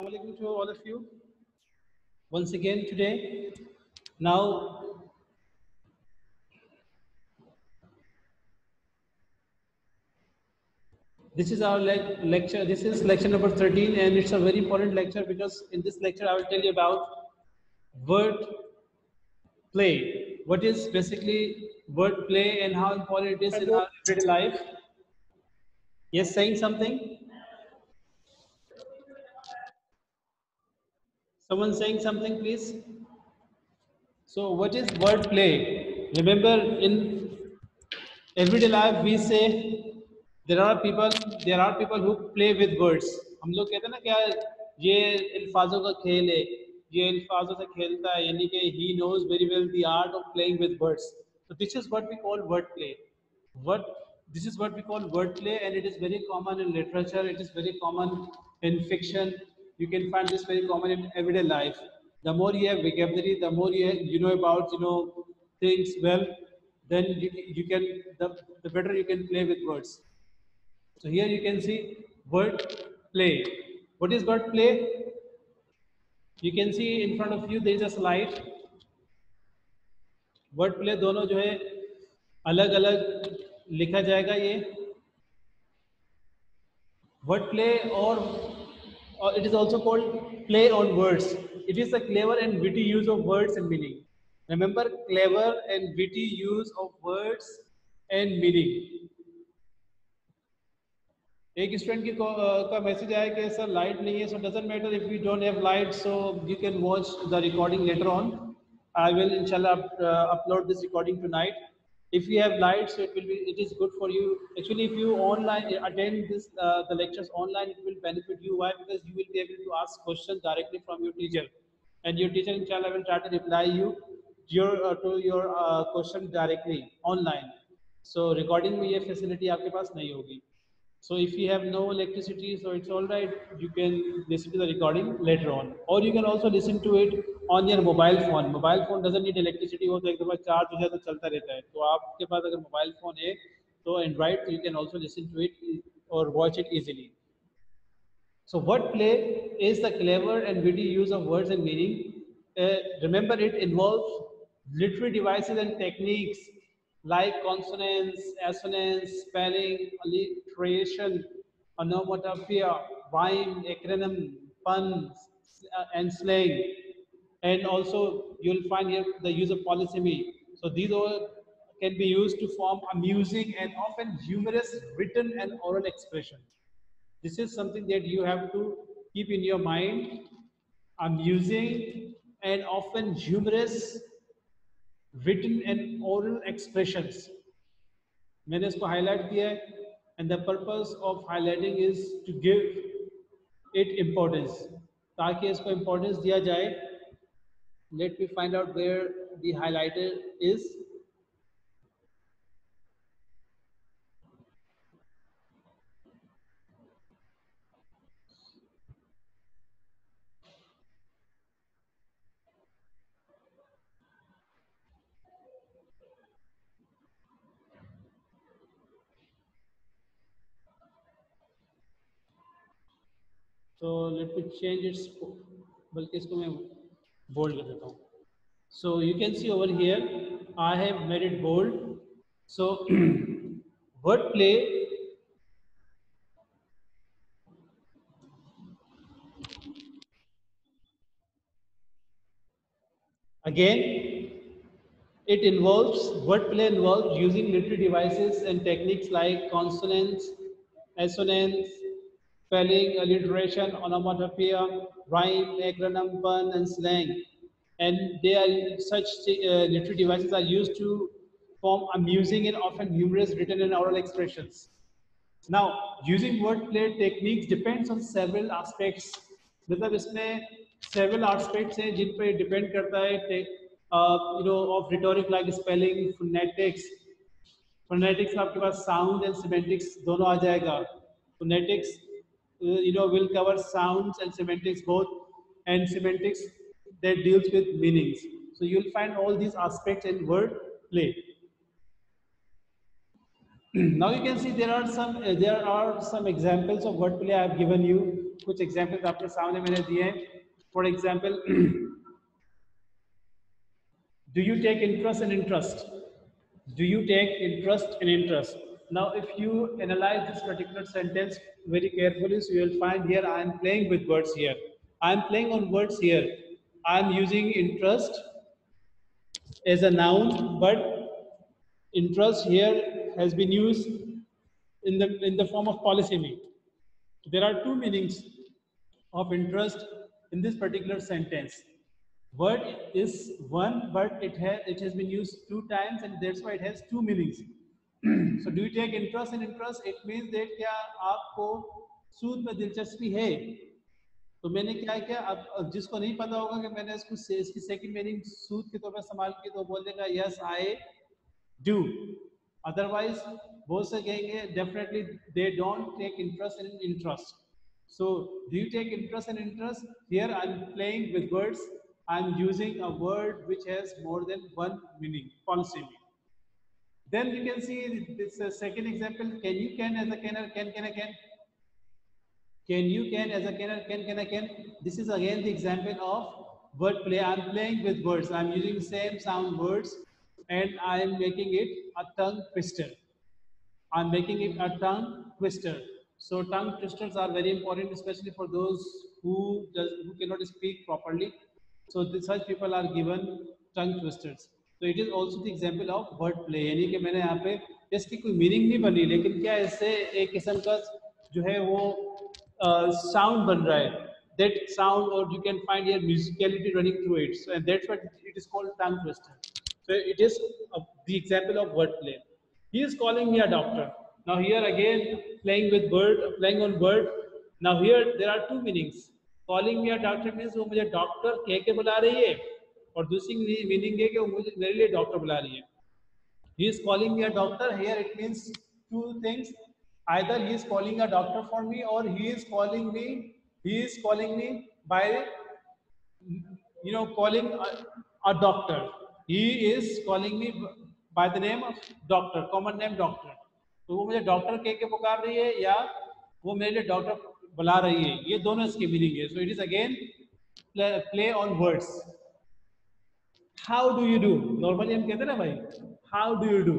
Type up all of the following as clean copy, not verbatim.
Assalamualaikum to all of you once again today. Now, this is our lecture. This is lecture number 13, and it's a very important lecture because in this lecture I will tell you about word play. What is basically word play and how important it is in our everyday life. Yes, saying something? Someone saying something, please? So, what is word play? Remember, in everyday life we say there are people who play with words. हम लोग कहते हैं ना क्या ये अल्फाजों का खेल है, ये अल्फाजों से खेलता है, यानी कि he knows very well the art of playing with words. So this is what we call word play. What This is what we call word play, and it is very common in literature. It is very common in fiction. You can find this very common in everyday life. The more you have vocabulary, the more you know about things well, then you can the better you can play with words. So here you can see word play. What is word play? You can see in front of you there is a slide. Word play दोनों जो है अलग अलग लिखा जाएगा ये word play or it is also called play on words. It is a clever and witty use of words and meaning. Remember, clever and witty use of words and meaning. एक student की का message आया कि sir light नहीं है, सो doesn't matter if you don't have light, so you can watch the recording later on. I will इंशाल्लाह upload this recording tonight. If you have light, so it is good for you. Actually, if you online attend this the lectures online, it will benefit you. Why? Because you will be able to ask questions directly from your teacher, and your teacher inshallah will try to reply you to your question directly online. So recording में ये facility आपके पास नहीं होगी. So if you have no electricity, so it's all right. You can listen to the recording later on, or you can also listen to it on your mobile phone. Mobile phone doesn't need electricity. वो तो एक दफा charge हो जाए तो चलता रहता है. तो आपके पास अगर मोबाइल फोन है तो Android, so you can also listen to it or watch it easily. So wordplay is the clever and witty use of words and meaning. Remember, it involves literary devices and techniques like consonants, assonance, spelling, alliteration, onomatopoeia, rhyme, acronym, puns, and slang. And also, you'll find here the use of polysemy. So these all can be used to form amusing and often humorous written and oral expression. This is something that you have to keep in your mind. Amusing and often humorous written and oral expressions. मैंने इसको highlight किया है, and the purpose of highlighting is to give it importance. ताकि इसको importance दिया जाए. Let me find out where the highlighter is. So let me change its, बल्कि इसको मैं bold कर देता हूँ. So you can see over here, I have made it bold. So wordplay again, wordplay involves using literary devices and techniques like consonants, assonance, spelling, alliteration, onomatopoeia, rhyme, acronym, pun, and slang. And they are such literary devices are used to form amusing and often humorous written and oral expressions. Now, using wordplay techniques depends on several aspects. मतलब इसमें several aspects हैं जिन पे depend करता है of rhetoric like spelling, phonetics. Phonetics आपके पास sound and semantics दोनों आ जाएगा. Phonetics will cover sounds and semantics both, and semantics that deals with meanings. So you'll find all these aspects in word play. Now you can see there are some examples of wordplay I have given you. कुछ examples आपके सामने मैंने दिए हैं. For example, do you take interest in interest? Do you take interest in interest? Now, if you analyze this particular sentence very carefully, so you will find here I am playing with words here. I am playing on words here. I am using interest as a noun, but interest here has been used in the form of polysemy. There are two meanings of interest in this particular sentence. Word is one, but it has been used 2 times, and that's why it has 2 meanings. So do you take interest in interest? It means that क्या आपको सूद में दिलचस्पी है. तो मैंने क्या किया, अब जिसको नहीं पता होगा कि मैंने इसकी सेकंड मीनिंग सूद के तौर पर इस्तेमाल की, तो बोल देगा यस आई डू. अदरवाइज बहुत से कहेंगे definitely they don't take interest in interest. So do you take interest in interest? Here I'm playing with words. I'm using a word which has more than one meaning, polysemy. Then you can see this second example. Can you can as a canner, can can. Can you can as a canner, can. This is again the example of word play. I'm playing with words. I'm using same sound words, and I am making it a tongue twister. I'm making it a tongue twister. So tongue twisters are very important, especially for those who cannot speak properly. So such people are given tongue twisters. So it is also the example of word play. यानी कि मैंने यहाँ पे इसकी कोई meaning नहीं बनी, लेकिन क्या इससे एक किस्म का जो है वो साउंड बन रहा है. That sound, or you can find here musicality running through it. So, and that's what it is called tongue twister. So it is the example of word play. He is calling me a doctor. Now here again playing on word. Now here there are 2 meanings. Calling me a doctor means वो मुझे doctor कह के बुला रही है, और दूसरी meaning है कि वो मुझे मेरे लिए डॉक्टर बुला रही है. He is calling me a doctor. Here it means 2 things. Either he is calling a doctor for me, or he is calling me by calling a doctor. He is calling me by the name of doctor, common name doctor. तो वो मुझे doctor कह के पुकार रही है, या वो मेरे लिए डॉक्टर बुला रही है. ये दोनों इसकी मीनिंग है. So it is again play on words. How do you do, normally हम कहते हैं ना भाई हाउ डू यू डू,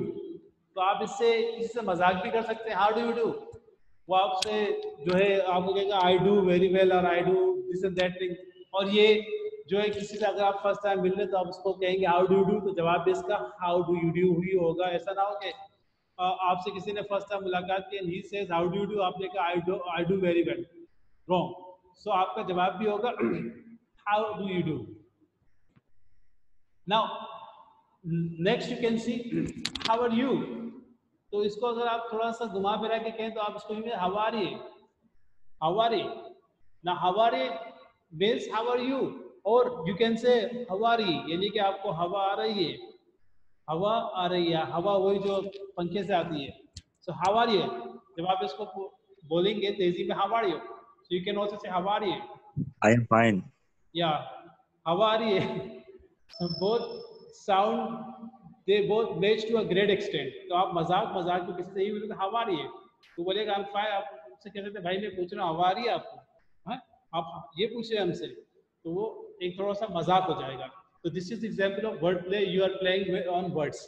तो आप इससे किसी से मजाक भी कर सकते हैं. हाउ डू यू डू, वो आपसे जो है आपको कहेगा आई डू वेरी वेल, और I do this and that thing. और ये जो है किसी से अगर आप फर्स्ट टाइम मिल रहे तो आप उसको कहेंगे हाउ डू यू डू, तो जवाब भी इसका how do you do he होगा. ऐसा ना हो कि आपसे किसी ने फर्स्ट टाइम मुलाकात की, he says how do you do, आपने कहा I do very well, wrong. So आपका जवाब भी होगा how do you do. Now next you can see how are you. तो इसको अगर आप थोड़ा सा घुमा फिरा के कहें तो आप इसको how are you, how are you. ना how are you means how are you, और you can say how are you, यानी कि आपको हवा आ रही है. हवा आ रही है, हवा वही जो पंखे से आती है. सो हाउ आर यू, जब आप इसको बोलेंगे तेजी में how are you, so you can also say how are you. I am fine. या how are you. Both sound they both match to a great extent. तो आप मजाक में किसी से ही बोलोगे हाउ आर यू, तो बोलेगा आई एम फाइन. आपसे कह सकते भाई मैं पूछ रहा हूँ हाउ आर यू आपको, हाँ आप ये पूछ रहे हैं हमसे, तो वो एक थोड़ा सा मजाक हो जाएगा. तो this is example of word play. You are playing on words.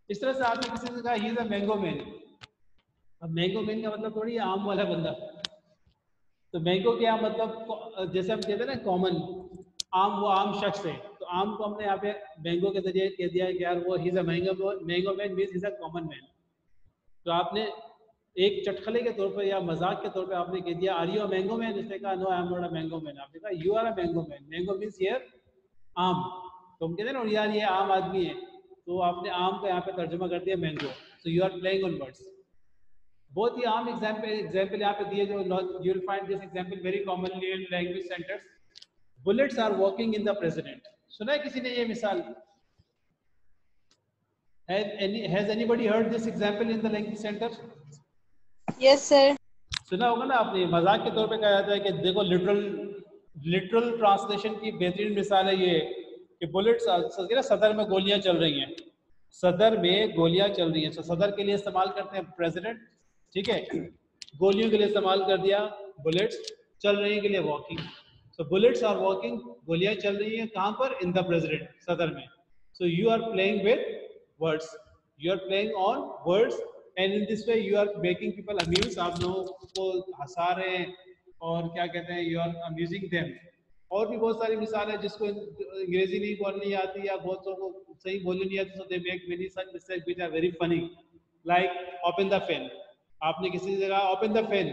इस तरह से आपने किसी से कहा ही इज अ मैंगो मैन. अब मैंगो मैन का मतलब थोड़ी आम वाला बंदा. तो मैंगो क्या मतलब, जैसे हम कहते हैं ना कॉमन आम, वो आम शख्स है. तो आम को हमने यहाँ पे मैंगो के जरिए कह दिया कि यार वो ही is a mango man means is a common man. तो आपने एक चटखले के तौर पर या मजाक के तौर पर आपने कह दिया are you a mango man. उसने कहा no I am not a mango man. आपने कहा you are a mango man. Mango means here आम. तो हम कहते हैं ना यार ये आम आदमी है, तो आपने आम को यहाँ पे तर्जुमा कर दिया mango. So you are playing on words. बहुत ही आम एग्जाम्पल यहाँ पे दिए जो you will find this example very commonly in language centres. Bullets are walking in the president. सुना है किसी ने ये मिसाल? Has anybody heard this example in the language center? Yes sir. सुना होगा ना आपने. मजाक के तौर पे कहा जाता है कि देखो लिटरल ट्रांसलेशन की बेहतरीन मिसाल है ये कि बुलेट्स सदर में गोलियां चल रही हैं. सदर में गोलियां चल रही हैं. तो सदर के लिए इस्तेमाल करते हैं प्रेसिडेंट, ठीक है. गोलियों के लिए इस्तेमाल कर दिया बुलेट्स चल रही हैं के लिए walking. So bullets are walking, गोलियां चल रही हैं कहाँ पर? In the president, सदर में. So you are playing with words. You are playing on words, and in this way you are making people amuse. आप लोगों को हंसा रहे हैं और क्या कहते हैं, you are amusing them. और भी बहुत सारी मिसाल है जिसको अंग्रेजी नहीं बोलनी आती या बहुत लोगों को सही बोलनी नहीं आती, so they make many such mistakes which are very funny. Like open the fan. आपने किसी जगह open the fan,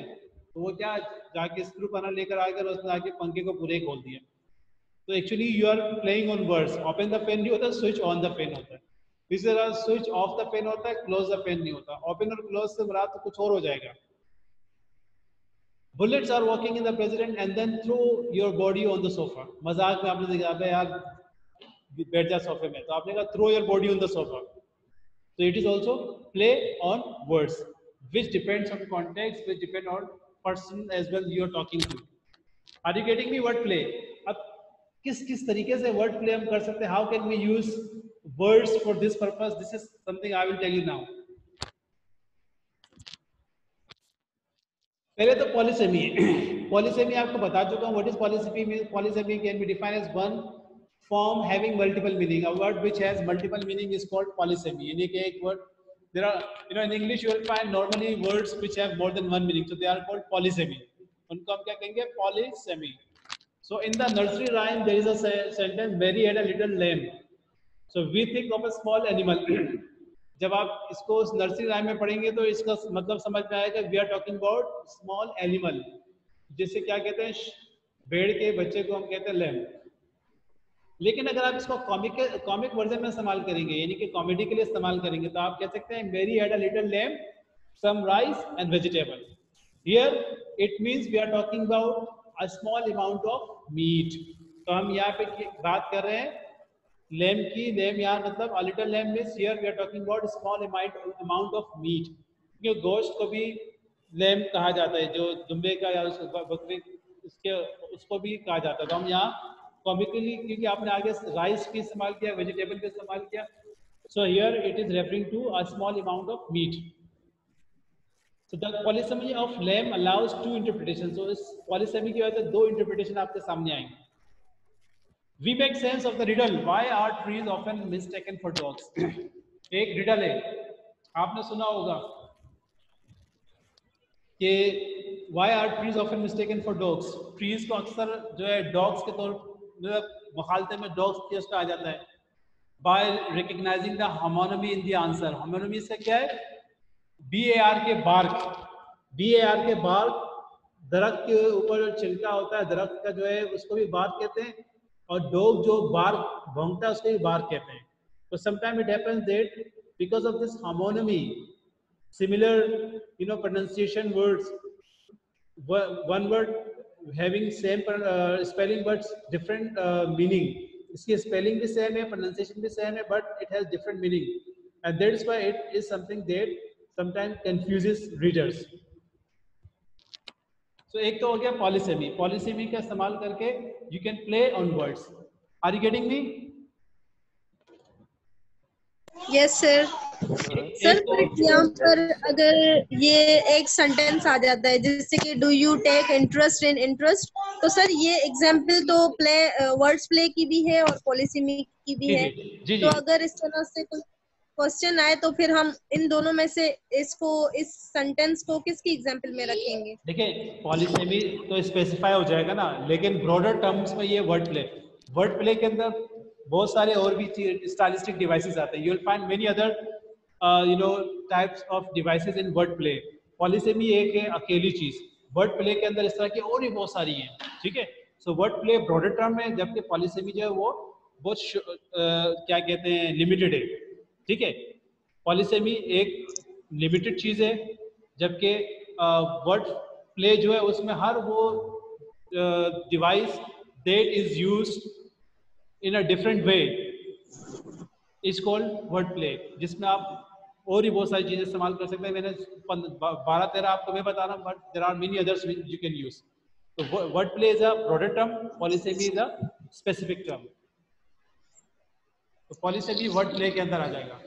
तो वो क्या जाके स्क्रू पैनल लेकर आकर उसने आके पंखे को पूरे खोल दिया. तो actually you are playing on words. Open the fan नहीं होता, स्विच ऑन द फैन होता है. इसी तरह स्विच ऑफ द फैन होता है, क्लोज द फैन नहीं होता. ओपन और क्लोज से मुराद तो कुछ और हो जाएगा. Bullets are walking in the president and then throw your body on the sofa. मजाक में आपने देखा अबे यार बैठ जा सोफे में, तो आपने कहा throw your body on the sofa. So it is also play on words, which depends on context, which depend on person as well you are talking to. Are you getting me? Word play. अब किस तरीके से word play हम कर सकते हैं? How can we use words for this purpose? This is something I will tell you now. पहले तो polysemy. Polysemy आपको बता चुका हूँ. What is polysemy? Polysemy can be defined as one form having multiple meaning. A word which has multiple meaning is called polysemy. यानी कि एक word, there are, you know, in English you will find normally words which have more than one meaning, so they are called polysemy. उनको हम क्या कहेंगे? Polysemy. So in the nursery rhyme there is a sentence, Mary had a little lamb. So we think of a small animal. जब आप इसको nursery rhyme में पढ़ेंगे तो इसका मतलब समझ में आएगा. We are talking about small animal, जिसे क्या कहते हैं, भेड़ के बच्चे को हम कहते हैं लैम्ब. लेकिन अगर आप इसको कॉमिक वर्जन में इस्तेमाल करेंगे, यानी कि कॉमेडी के लिए इस्तेमाल करेंगे, तो आप कह सकते हैं Mary had a little lamb, some rice and vegetable. Here it means we are talking about a small amount of meat. तो हम यहाँ पे बात कर रहे हैं लैम्ब की. लैम्ब यहाँ मतलब a little lamb means here we are talking about small amount of meat. क्योंकि गोश्त को भी लैम्ब कहा जाता है, जो दुम्बे का या बकरे उसके उसको भी कहा जाता है. तो हम यहाँ कॉमिकली, क्योंकि आपने आगे राइस भी इस्तेमाल किया, वेजिटेबल भी इस्तेमाल किया, so here it is referring to a small amount of meat. So the polysemy of lamb allows to interpretation. So इस पॉलीसेमी की वजह से दो इंटरप्रिटेशन आपके सामने आएंगे. We make sense of the riddle why are trees often mistaken for dogs. एक riddle है, आपने सुना होगा कि why are trees often mistaken for dogs. Trees को अक्सर जो है डॉग्स के तौर मुखालते में डॉग्स केस कहा जाता है. By recognising the homonymy in the answer. Homonymy से क्या है? BAR के बार्क. BAR के बार्क, दरख्त के ऊपर जो छिलका होता है दरख्त का जो है उसको भी बार्क कहते हैं, और डॉग जो बार्क भौंकता है उसको भी बार्क कहते हैं. तो sometime it happens that because of this homonymy, similar, you know, pronunciation words, one word having same spelling but different meaning. इसकी spelling भी same है, pronunciation भी same है, but it has different meaning, and that is why it is something that sometimes confuses readers. So एक तो हो गया polysemy. Polysemy का इस्तेमाल करके you can play on words. Are you getting me? Yes sir. Sir यहाँ पर अगर ये एक सेंटेंस आ जाता है जैसे कि do you take interest in interest, तो सर ये एग्जाम्पल तो प्ले वर्ड्स प्ले की भी है और पॉलिसेमी की भी है. तो अगर इस तरह से कोई क्वेश्चन आए तो फिर हम इन दोनों में से इसको, इस सेंटेंस को किसकी एग्जाम्पल में रखेंगे? देखिए पॉलिसेमी तो स्पेसिफाई हो जाएगा ना, लेकिन ब्रॉडर टर्म्स में ये वर्ड प्ले के अंदर बहुत सारे और भी स्टाइलिस्टिक डिवाइसेस आते हैं. You will find many other you know types of devices in word play. पॉलिसेमी एक है अकेली चीज. वर्ड प्ले के अंदर इस तरह की और भी बहुत सारी हैं. ठीक है. So word play broader term है, जबकि पॉलिसेमी जो है वो बहुत क्या कहते हैं, लिमिटेड है. ठीक है. पॉलिसेमी एक लिमिटेड चीज है, जबकि वर्ड प्ले जो है उसमें हर वो device that is used in a different way is called word play, जिसमें आप और भी बहुत सारी चीजें इस्तेमाल कर सकते हैं. मैंने 12-13 आपको मैं बता रहा हूँ, but there are many others you can use. तो word play is a broader term, polysemy is a specific term. तो पॉलिसेमी वर्ड प्ले के अंदर आ जाएगा.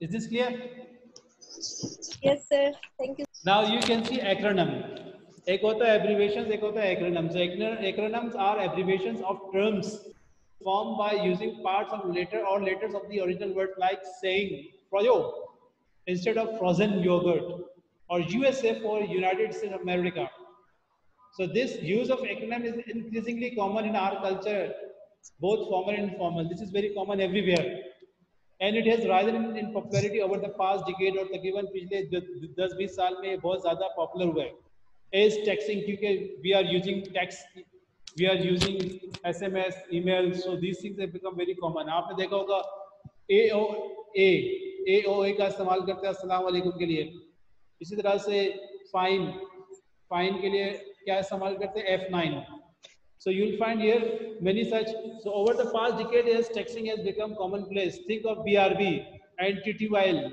Is this clear? Yes, sir. Thank you. Now you can see acronym. एक होता है abbreviations, एक होता है acronyms. So acronyms are abbreviations of terms formed by using parts of letter or letters of the original word, like saying froyo instead of frozen yogurt, or USA for United States of America. So this use of acronym is increasingly common in our culture, both formal and informal. This is very common everywhere. And it has risen in popularity over the past decade, और तकरीबन पिछले 10-20 साल में बहुत ज़्यादा popular हुआ है. Is texting, क्योंकि we are using text, we are using SMS, email, so these things have become very common. आपने देखा होगा AOA का इस्तेमाल करते हैं अस्सलाम वालेकुम के लिए. इसी तरह से फाइन के लिए क्या इस्तेमाल करते हैं F9. So you'll find here many such. So over the past decade, as texting has become commonplace, think of BRB and TTYL.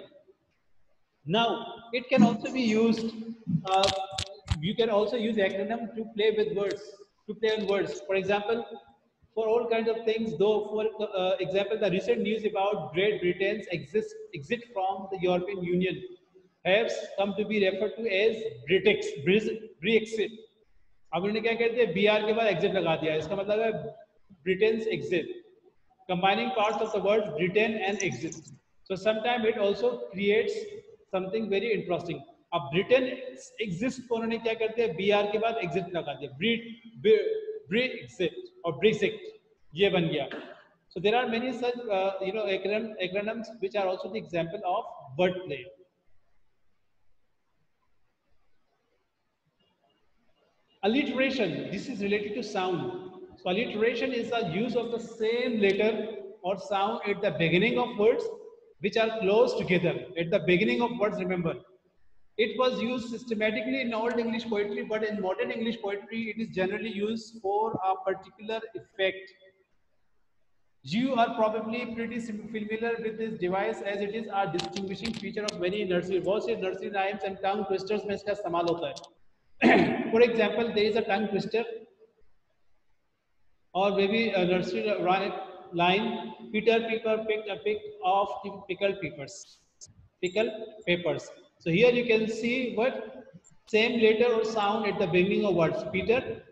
Now it can also be used. You can also use acronym to play with words, to play on words. For example, for all kinds of things. Though, for example, the recent news about Great Britain's exit from the European Union has come to be referred to as Brexit. अब उन्होंने क्या कहते हैं, BR के बाद exit लगा दिया. इसका मतलब है Britain's exit, combining parts of the word Britain and exit. So sometimes it also creates something very interesting. अब Britain exist को उन्होंने क्या करते हैं, BR के बाद exit लगा दिया, Brexit और Brexit, ये बन गया. So there are many such acronyms which are also the example of wordplay. Alliteration, this is related to sound. So alliteration is the use of the same letter or sound at the beginning of words which are close together. At the beginning of words, remember. It was used systematically in Old English poetry, but in modern English poetry, it is generally used for a particular effect. You are probably pretty familiar with this device, as it is a distinguishing feature of many nursery. बहुत से nursery rhymes and tongue twisters में इसका इस्तेमाल होता है. For example, there is a tongue twister, or maybe a nursery line. Peter Piper picked a pick of pickled peppers. So here you can see what same letter or sound at the beginning of words. Peter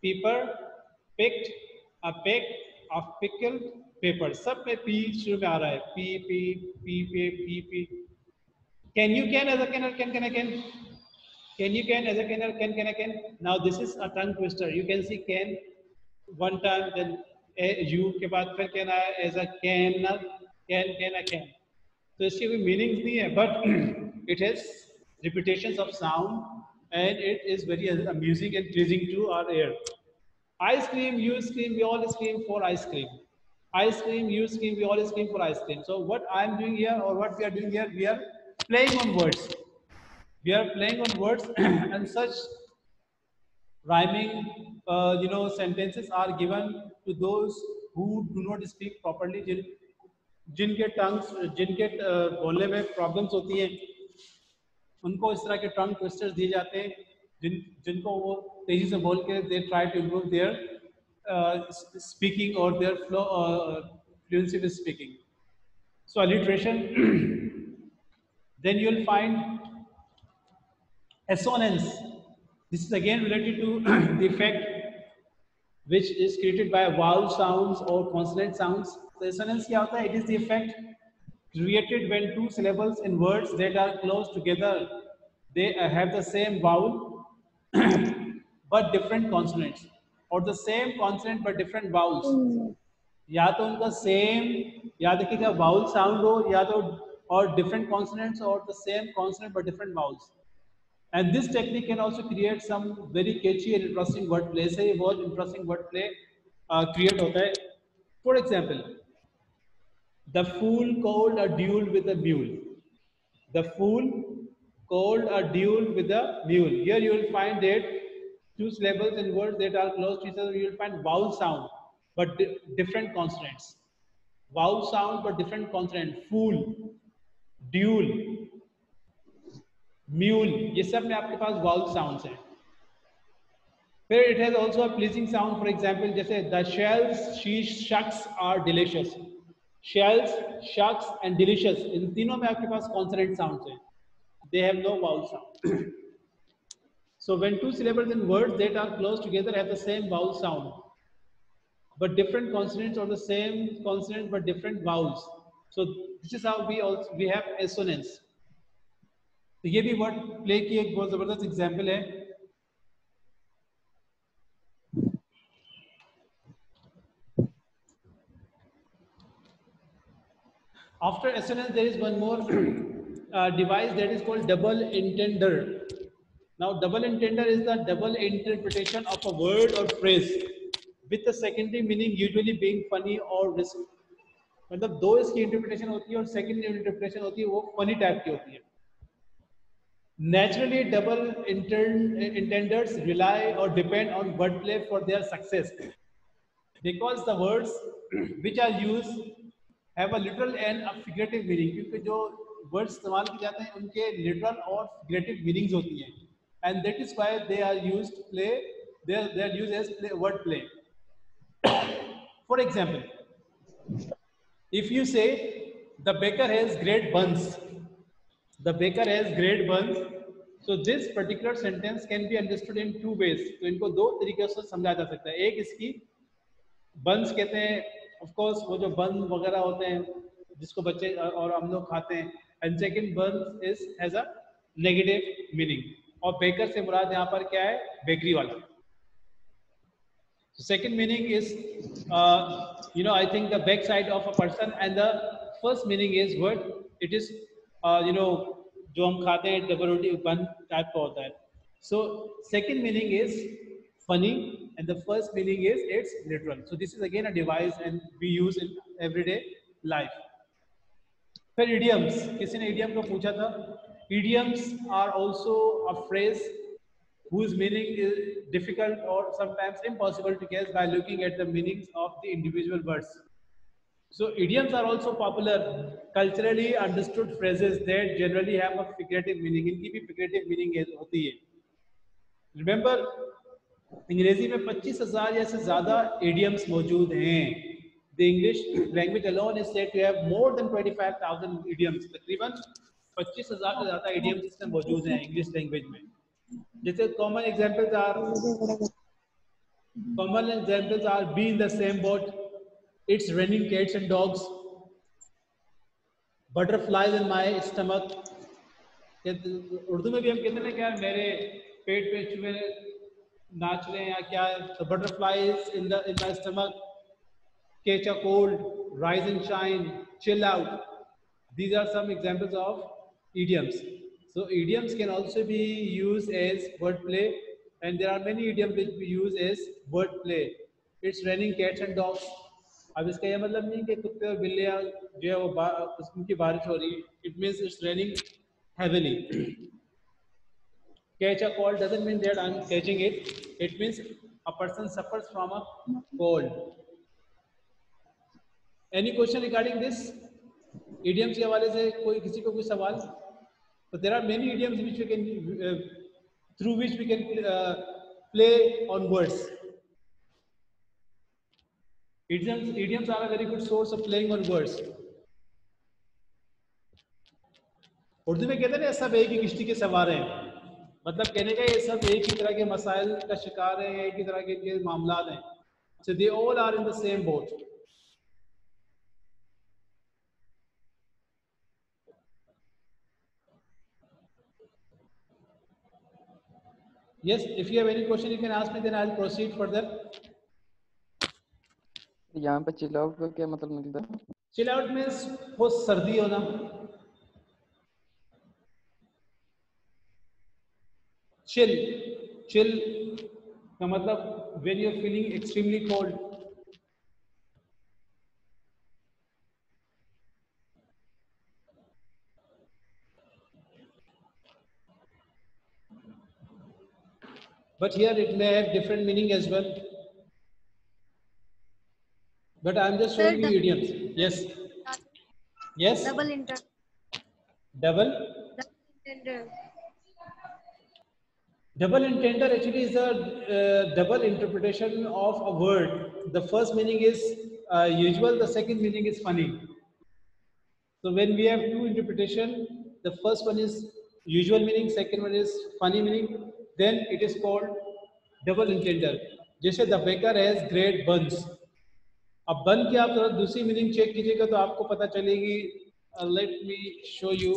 picked a peck of pickled peppers. सब में P शुरू में आ रहा है. P. Can you can as a can or can I can? Can you can as a can or can I can? Now this is a tongue twister. You can see can one time, then you के बाद फिर can आया as a can I can. तो इसकी कोई meanings नहीं है, but it has repetitions of sound and it is very amusing and pleasing to our ear. Ice cream, you scream, we all scream for ice cream. Ice cream, you scream, we all scream for ice cream. So what I am doing here, or what we are doing here, we are playing on words. We are playing on words and such rhyming sentences are given to those who do not speak properly, जिनके बोलने में problems होती हैं, उनको इस तरह के टंग twisters दिए जाते हैं, जिनको वो तेजी से बोल के they try to improve their speaking or their fluency with speaking. So alliteration. Then you will find assonance. This is again related to the effect which is created by vowel sounds or consonant sounds. So assonance क्या होता है? It is the effect created when two syllables in words that are close together, they have the same vowel but different consonants, or the same consonant but different vowels. या तो उनका same, या देखिएगा vowel sound हो, या तो or different consonants, or the same consonant but different vowels. And this technique can also create some very catchy and interesting wordplay. से ये बहुत interesting wordplay create होता है. For example, the fool called a duel with a mule. The fool called a duel with a mule. Here you will find that two syllables in words that are close to each other, you will find vowel sound but different consonants. Vowel sound but different consonant. Fool, duel, mule, ये सब में आपके पास vowel sounds हैं. फिर it has also a pleasing sound. For example, जैसे the shells she shucks are delicious. shells, shucks and delicious, इन तीनों में आपके पास consonant sounds हैं. They have no vowel sound. So when two syllables in words that are close together have the same vowel sound, but different consonants, or the same consonant but different vowels. So this is how we have assonance. तो ये भी word play की एक बहुत जबरदस्त example है. After assonance, there is one more device that is called double entender. Now, double entender is the double interpretation of a word or phrase with the secondary meaning usually being funny or risk. मतलब दो इसकी interpretation होती है और second interpretation होती है वो funny type की होती है. Naturally, double intenders rely or depend on wordplay for their success, because the words which are used have a literal and a figurative meaning. क्योंकि जो words इस्तेमाल किए जाते हैं उनके literal और figurative meanings होती हैं, and that is why they are used they are used as word play. For example, if you say the baker has great buns, the baker has great buns, so this particular sentence can be understood in two ways. तो इनको दो तरीके से समझा जा सकता है. एक इसकी buns कहते हैं, of course वो जो bun वगैरह होते हैं जिसको बच्चे और हम लोग खाते हैं, and second buns has a negative meaning. और baker से मुराद यहाँ पर क्या है? बेकरी वाला. So second meaning is I think the backside of a person, and the first meaning is what it is. जो हम खाते हैं डबल रोटी बन टाइप का होता है. So second meaning is funny and the first meaning is it's literal. So this is again a device and we use in everyday life. फिर idioms, किसी ने idiom को पूछा था. Idioms are also a phrase whose meaning is difficult or sometimes impossible to guess by looking at the meanings of the individual words. So idioms are also popular, culturally understood phrases that generally have a figurative meaning. इनकी भी figurative meaning होती है. Remember, अंग्रेजी में 25,000 या से ज़्यादा idioms मौजूद हैं. The English language alone is said to have more than 25,000 idioms. तकरीबन 25,000 से ज़्यादा idioms इसमें मौजूद हैं English language में. जैसे common examples are be in the same boat, it's raining cats and dogs, butterflies in my stomach. Urdu में भी हम कहते हैं क्या मेरे पेट पे चूहे नाच रहे हैं या क्या. So butterflies in my stomach, catch a cold, rise and shine, chill out. These are some examples of idioms. So idioms can also be used as wordplay, and there are many idioms which we use as wordplay. It's raining cats and dogs. अब इसका ये मतलब नहीं कि कुत्ते और बिल्लियाँ जो है वो उनकी बारिश हो रही है. It means it's raining heavily. Catch a cold doesn't mean that I'm catching it. It means a person suffers from a cold. Any question regarding this? Idioms के हवाले से कोई किसी को कोई सवाल? So there are many idioms which we can through which we can play on words. Idioms are a very good source of playing on words. Urdu में कहते हैं सब एक ही किश्ती के सवार हैं. मतलब कहने का ये सब एक ही तरह के मसाइल का शिकार हैं, एक ही तरह के इनके मामलात हैं. So they all are in the same boat. Yes, if you have any question, you can ask me. Then I'll proceed further. यहाँ पे चिल आउट का क्या मतलब मिलता है? चिल आउट मीन्स बहुत सर्दी होना. चिल का मतलब when you are feeling extremely cold. But here it may have different meaning as well. But I am just showing you idioms. Yes. Yes. Double entender. Double entender actually is a double interpretation of a word. The first meaning is usual. The second meaning is funny. So when we have two interpretation, the first one is usual meaning, second one is funny meaning, then it is called double entender. जैसे the baker has great buns. अब बन की आप थोड़ा दूसरी meaning check कीजिएगा तो आपको पता चलेगी. Let me show you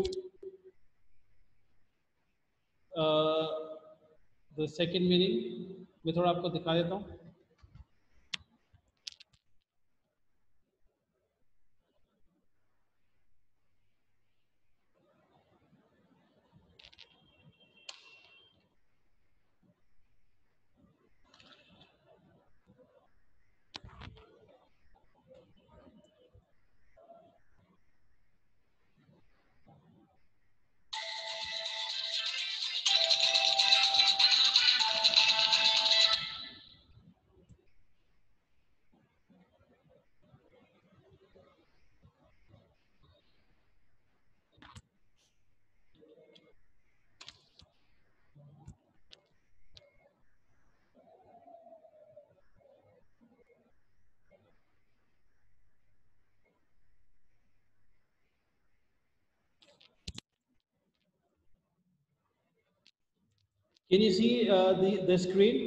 the second meaning. मैं थोड़ा आपको दिखा देता हूँ. Can you see the screen?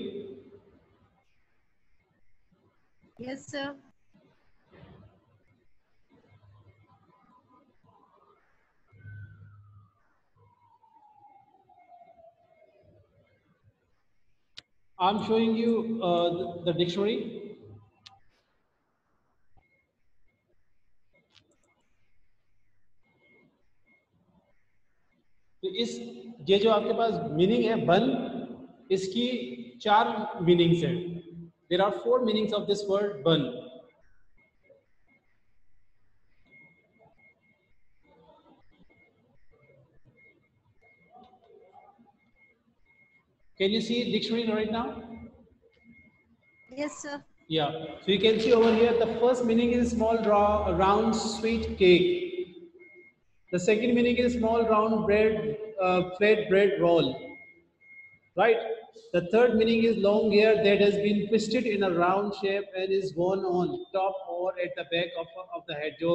Yes, sir. I'm showing you the dictionary. तो इस ये जो आपके पास मीनिंग है बन, इसकी चार मीनिंग्स हैं. There are 4 meanings of this word bun. Can you see dictionary right now? Yes, sir. Yeah. So you can see over here the first meaning is small round sweet cake. The second meaning is small round bread flat bread roll. Right. The third meaning is long hair that has been twisted in a round shape and is worn on top or at the back of the head. जो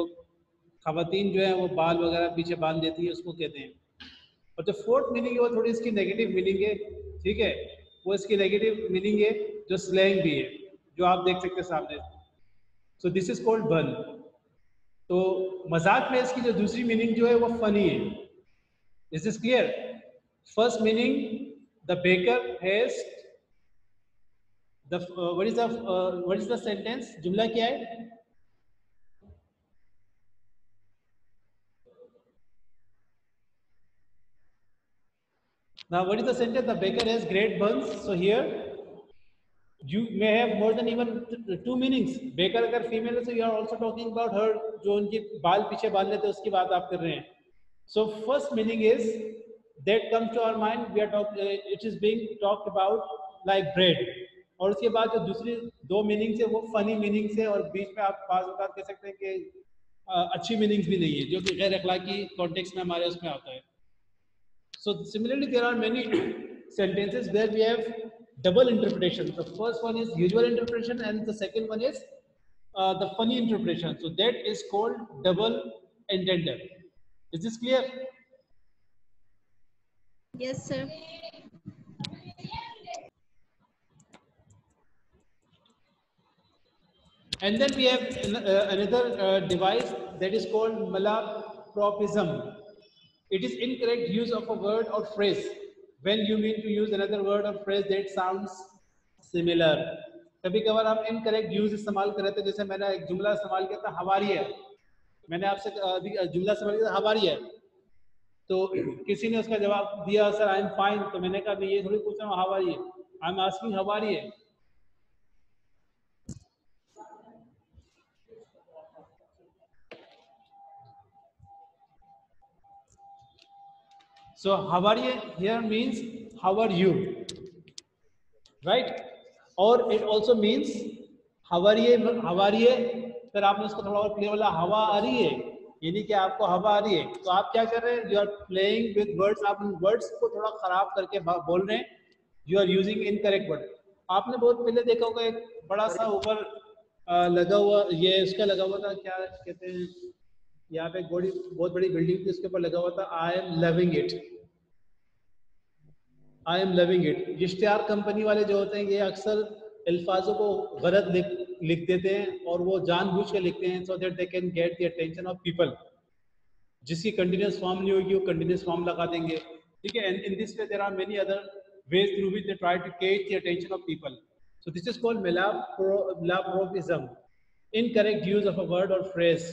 खवातीन जो है वो बाल वगैरह पीछे बांध देती है उसको कहते हैं. और जो फोर्थ मीनिंग है वो थोड़ी इसकी नेगेटिव मीनिंग है. ठीक है, वो इसकी नेगेटिव मीनिंग है जो स्लैंग भी है जो आप देख सकते हैं सामने. सो दिस इज कॉल्ड बन. तो मजाक में इसकी जो दूसरी मीनिंग जो है वो फनी है. Is this clear? First meaning the baker has the what is the sentence. जुमला क्या है? Now, what is the sentence? The baker has great buns. So here, you may have more than even 2 meanings. Baker अगर female है, so you are also talking about her जो उनके बाल पीछे बांध लेते हैं उसकी बात आप कर रहे हैं. So first meaning is that comes to our mind. We are talking. It is being talked about like bread. और उसके बाद जो दूसरी दो मीनिंग्स है वो फनी मीनिंग्स है और बीच में आप बाज़ औक़ात कह सकते हैं कि अच्छी मीनिंग्स भी नहीं है जो कि गैर अखलाकी कॉन्टेक्स्ट में हमारे उसमें आता है. So similarly, there are many sentences where we have double interpretation. The first one is usual interpretation, and the second one is the funny interpretation. So that is called double entender. Is this clear? Yes, sir. And then we have another device that is called malapropism. It is incorrect use of a word or phrase when you mean to use another word or phrase that sounds similar. कभी कभार आप incorrect use इस्तेमाल कर रहे थे. जैसे मैंने एक जुमला इस्तेमाल किया था हवारी है. मैंने आपसे जुमला इस्तेमाल किया था हवारी है, तो किसी ने उसका जवाब दिया सर आई एम फाइन. तो मैंने कहा ये थोड़ी पूछ रहा हूँ हवारी है, आई एम आस्किंग हवारी है. So how are you here means how are you, right? Or it also means how are you. फिर आपने उसको थोड़ा और प्ले वाला हवा आ रही है, यानी कि आपको हवा आ रही है. तो आप क्या कर रहे हैं? You are playing with words. आप उन वर्ड्स को थोड़ा खराब करके बोल रहे हैं. You are using incorrect word. आपने बहुत पहले देखा होगा एक बड़ा सा ऊपर लगा हुआ ये उसका लगा हुआ था क्या कहते हैं यहाँ पे एक बहुत बड़ी बिल्डिंग थी, उसके ऊपर लगा हुआ था I am loving it, I am loving it. इश्तिहार कंपनी वाले जो होते हैं ये अक्सर अल्फाजों को गलत लिख देते हैं और वो जानबूझ के लिखते हैं so that they can get the attention of people. जिसकी कंटिन्यूस फॉर्म नहीं होगी वो कंटिन्यूस फॉर्म लगा देंगे, ठीक है। And in this way there are many other ways through which they try to catch the attention of people. So this is called malapropism, incorrect use of a word or phrase.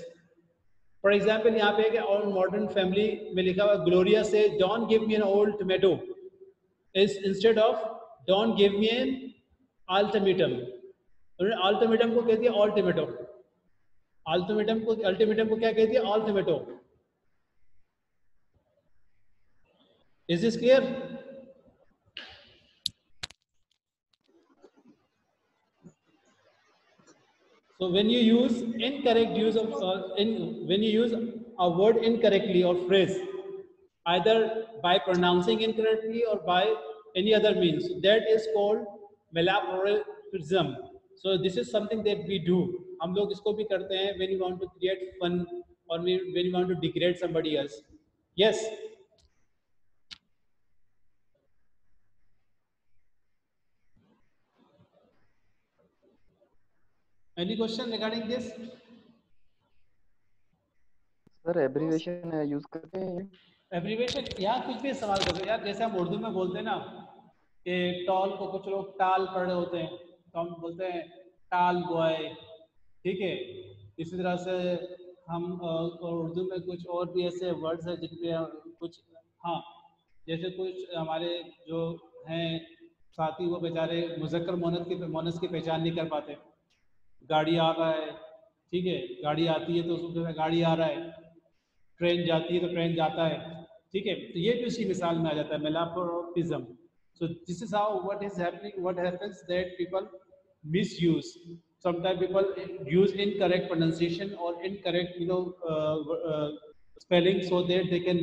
For example, यहाँ पे है on Modern Family में लिखा हुआ Gloria says don't give me an old tomato is instead of don't give me an ultimatum. ultimatum को कहती है all tomato, ultimatum को क्या कहती है all tomato. Is this clear? So when you use incorrect use of when you use a word incorrectly or phrase, either by pronouncing incorrectly or by any other means, that is called malapropism. So this is something that we do. हम लोग इसको भी करते हैं when you want to create fun or when you want to degrade somebody else. Yes. Any question regarding this? Sir abbreviation use करते हैं? Abbreviation यहाँ कुछ भी इस्तेमाल करते हैं यार, जैसे हम उर्दू में बोलते हैं ना कि टॉल को कुछ लोग टाल पढ़ रहे होते हैं तो हम बोलते हैं टाल बॉय, ठीक है। इसी तरह से हम उर्दू में कुछ और भी ऐसे वर्ड्स हैं जिनपे कुछ, हाँ, जैसे कुछ हमारे जो हैं साथी वो बेचारे मुज़क्कर मोनस की पहचान नहीं कर पाते। गाड़ी आ रहा है, ठीक है, गाड़ी आती है तो उसमें गाड़ी आ रहा है, ट्रेन जाती है तो ट्रेन जाता है, ठीक है। तो ये भी उसी मिसाल में आ जाता है malapropism. So this is how what is happening, what happens that people misuse. Sometimes people use incorrect pronunciation or incorrect spelling so that they can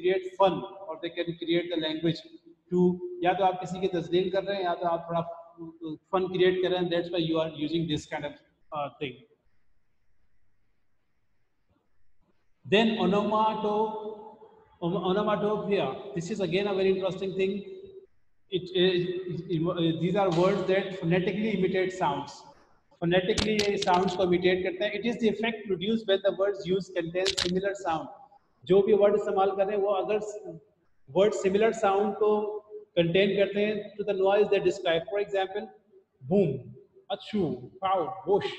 create fun or they can create the language to, या तो आप किसी की तस्लील कर रहे हैं या तो आप थोड़ा fun create कर रहे हैं, that's why you are using this kind of thing. Then onomatopoeia. This is again a very interesting thing. These are words that phonetically imitate sounds. Phonetically ये sounds को imitate करते हैं. It is the effect produced when the words used contain similar sound. जो भी word इस्तेमाल कर रहे हैं वो अगर word similar sound को contain करते हैं to the noise they describe. For example, boom, achoo, pow, whoosh,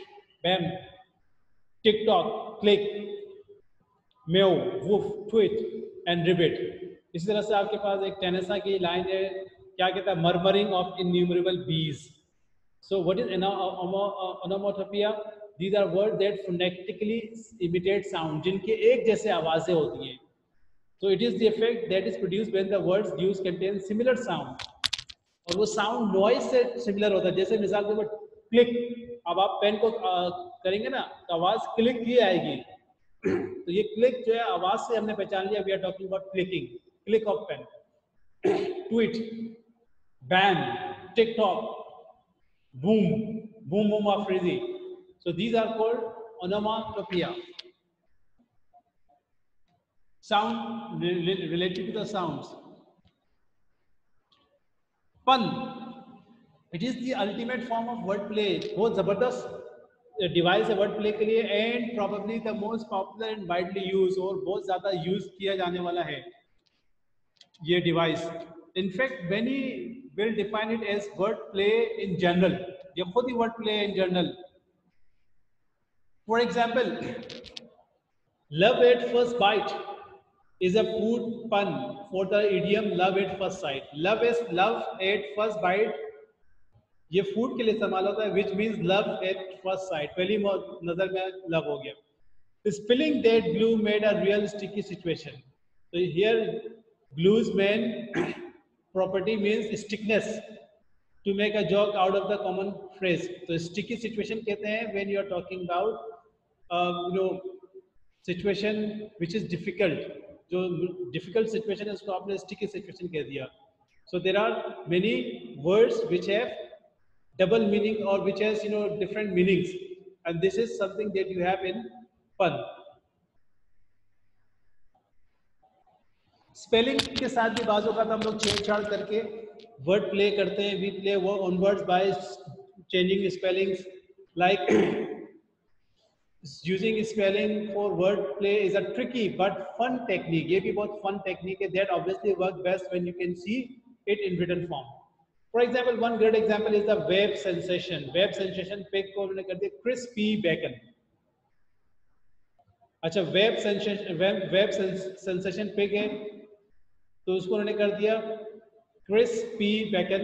bam, tick-tock, click, meow, woof, tweet and ribbit. इसी तरह से आपके पास एक टेनेसा की लाइन है, क्या कहता है, murmuring of innumerable bees. So what is onomatopoeia? These are words that phonetically imitate sound, जिनके एक जैसे आवाजें होती हैं. So it is the effect that is produced when the words used contain similar sound. और वो sound noise से similar होता है. जैसे मिसाल के तौर पर click, अब आप पेन को करेंगे ना तो आवाज क्लिक की आएगी. तो ये क्लिक जो है आवाज से हमने पहचान लिया, we are talking about clicking, click of pen. Tweet, ban, TikTok, boom, boom boom of frizzy. So these are called onomatopoeia. Sound related to the sounds. Pun. It is the ultimate form of wordplay. बहुत जबरदस्त device है word play के लिए and probably the most popular and widely use, और बहुत ज्यादा use किया जाने वाला है ये device. In fact many will define it as word play in general. ये खुद ही word play in general. For example, love at first bite is a food pun for the idiom love at first sight. Love at first bite ये food के लिए इस्तेमाल होता है, which means love at first sight. पहली नजर में love हो गया. Spilling that glue made a real sticky situation. So here glue's main property means stickiness. To make a joke out of the common phrase. So sticky situation कहते हैं when you are talking about situation which is difficult. जो difficult situation है उसको आपने sticky situation कह दिया. So there are many words which have double meaning or which has different meanings, and this is something that you have in fun. Spelling के साथ भी बाजू का हम लोग छेड़छाड़ करके वर्ड प्ले करते हैं. We play on words by changing spellings. Like using spelling for word play is a tricky but fun technique. ये भी बहुत fun technique है that obviously work best when you can see it in written form. For example, one great example is the web sensation. Web sensation पे को उन्होंने कर दिया crispy bacon. अच्छा, वेब सेंसेशन पिग है तो उसको उन्होंने कर दिया crispy bacon.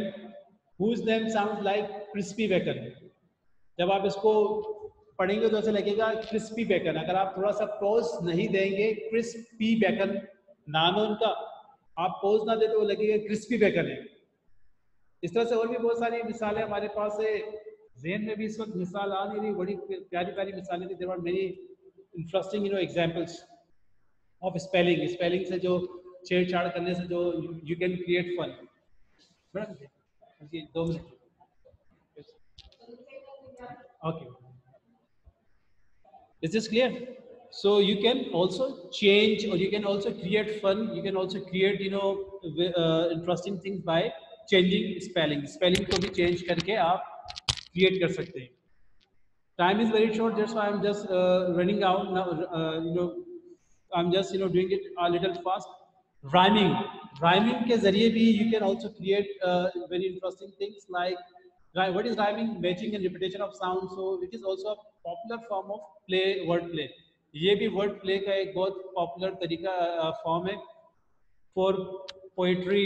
Whose name sound like crispy bacon. जब आप इसको पढ़ेंगे तो ऐसा लगेगा क्रिस्पी बेकन. अगर आप थोड़ा सा पॉज नहीं देंगे, क्रिस्पी बेकन नाम है उनका, आप पॉज ना दे तो वो लगेगा क्रिस्पी बेकन है. इस तरह से और भी बहुत सारी मिसालें हमारे पास है. ज़हन में भी इस वक्त मिसाल आ नहीं रही, बड़ी प्यारी प्यारी मिसालें थी. There are many interesting examples of spelling. Spelling से जो छेड़छाड़ करने से जो you can create fun. Madam 2 minute. Okay, is this clear? So you can also change or you can also create fun. You can also create interesting things by changing spelling. Spelling को भी change करके आप create कर सकते हैं. Time is very short, that's why I'm just running out now. I'm just doing it a little fast. Rhyming के जरिए भी you can also create very interesting things like what is rhyming? Matching and repetition of sound. So it is also a popular form of word play. ये भी word play का एक बहुत popular तरीका form है for poetry,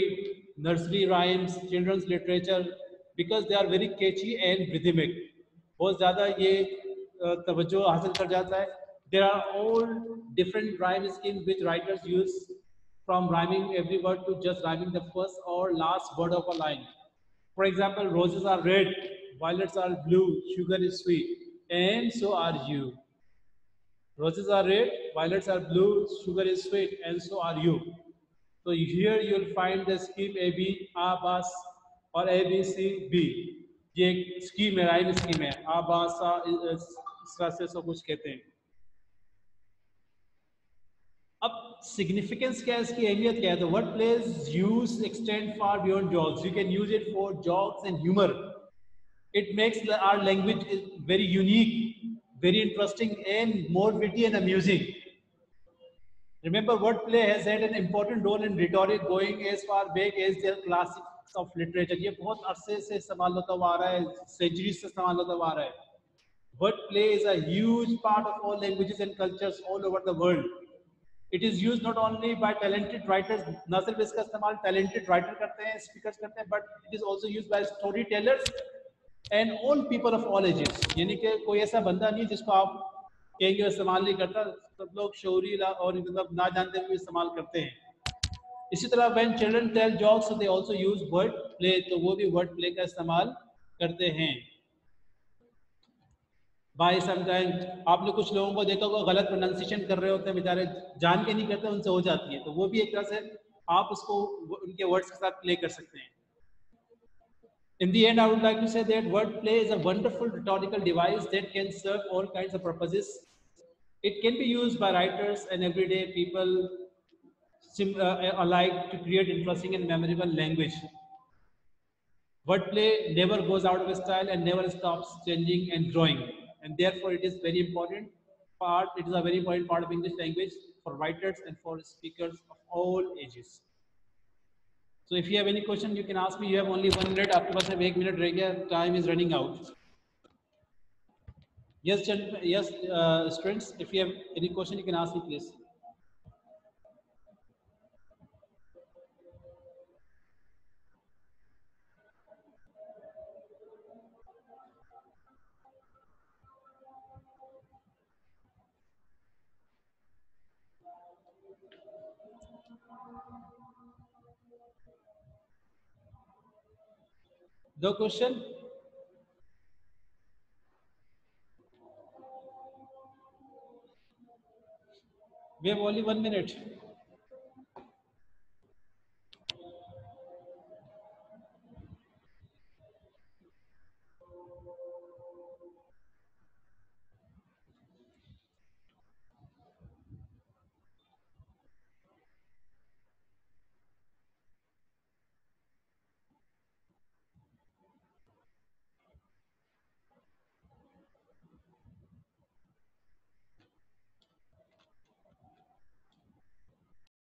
nursery rhymes, children's literature, because they are very catchy and rhythmic. बहुत ज़्यादा ये तवज्जो हासिल कर जाता है. There are all different rhyme schemes which writers use, from rhyming every word to just rhyming the first or last word of a line. For example, roses are red, violets are blue, sugar is sweet, and so are you. Roses are red, violets are blue, sugar is sweet, and so are you. So here you'll find the scheme A B, A bas, or A B C B. ये एक scheme है, rhyme scheme है. आ बा सा इस तरह से सब कुछ कहते हैं. अब सिग्निफिकेंस क्या है, इसकी अहमियत क्या है? तो word plays use extend far beyond jokes. You can use it for jokes and humour. It makes our language very unique, very interesting, and more witty and amusing. Remember, wordplay has had an important role in rhetoric going as far back as their classics of literature. ये बहुत अरसे से इस्तेमाल होता हुआ आ रहा है, centuries से इस्तेमाल होता हुआ आ रहा है. Wordplay is a huge part of all languages and cultures all over the world. It is used not only by talented writers, न सिर्फ इसका इस्तेमाल talented writer करते हैं, speakers करते हैं, but it is also used by storytellers and all people of all ages. यानी कि कोई ऐसा बंदा नहीं जिसको आप कहेंगे इस्तेमाल नहीं करता. सब लोग शौरी और मतलब ना जानते हुए इस्तेमाल करते हैं. इसी तरह when children tell jokes, so they also use word play. तो वो भी word play का इस्तेमाल करते हैं. बाय समटाइम्स आपने कुछ लोगों को देखा होगा गलत प्रोनाउंसिएशन कर रहे होते हैं, बेचारे जान के नहीं करते, उनसे हो जाती है. तो वो भी एक तरह से आप उसको उनके वर्ड्स के साथ प्ले कर सकते हैं. In the end, I would like to say that wordplay is a wonderful rhetorical device that can serve all kinds of purposes. It can be used by writers and everyday people alike to create interesting and memorable language. Wordplay never goes out of style and never stops changing and growing. And therefore, it is very important part. It is a very important part of English language for writers and for speakers of all ages. So if you have any question, you can ask me. You have only 1 minute. आपके पास अब 1 minute रह गया. Time is running out. Yes, yes, students. If you have any question, you can ask me, please. No question? We have only 1 minute.